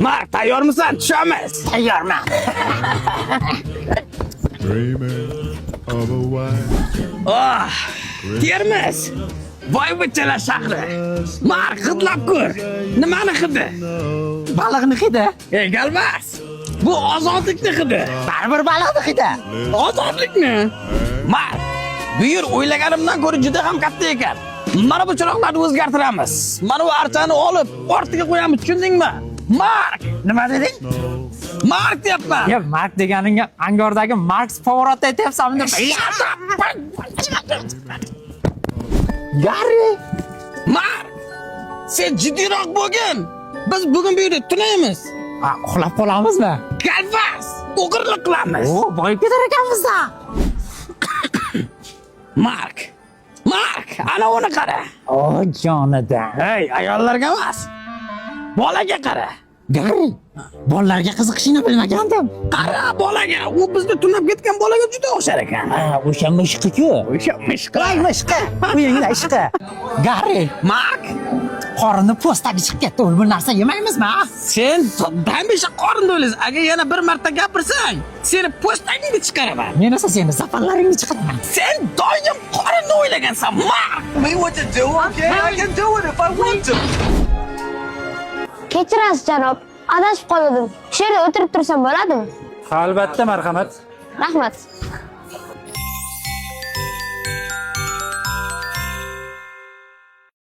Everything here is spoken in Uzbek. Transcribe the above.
Mark, tayyormisan? Tushamiz. Tayyorman. Dreaming of a white Oh, termiz. Boyvachchalar shahri. Mark, hidlab ko'r. Nimani hidi? Baliqni hidi. Galmas. Bu ozodlikni hidi. Baribir baliqni hidi. Ozodlikmi? Mark, bu yer o'ylaganimdan ko'ra juda ham katta ekan. Mana bu chiroqlarni o'zgartiramiz. Mana bu archani olib, ortiga qo'yamiz, tushundingmi? Mark, Nima deding? Mark deyapman. Ya Mark deganingga angordagi Marks Pavarotti aytyapsanmi? Gari. Mark, sen jiddiyroq bo'lgin. Biz bugun bu yerda tunaymiz. Uxlab qolamizmi? Galvas, o'g'irlik qilamiz. Boyib ketar ekanmiz-da. Mark, ana uni qara. Jonida. Hey, ayollarga emas. Bolaga qara. Gari. Bolalarga qiziqishini bilmagandim. Qara bolaga, u bizni tunab ketgan bolaga juda o'xshar ekan. O'sha mishqi-ku. O'sha mishqa. Voy mishqi. Uyingda ishqi. Gari. Mark, Qorinni postaga chiqib ketdi. Bu narsa yemaymizmi? sen hamisha qorinda o'ylaysan. Agar yana bir marta gapirsang, seni postangni chiqaraman. Men esa seni zafarlaringni chiqaraman. Sen doim qorinni o'ylagansan, Mark. Me what to do, okay? I can do it if I want to. Kechirasiz janob, adashib qoldim. Shu yerda o'tirib tursam bo'ladimi? Albatta, marhamat. Rahmat.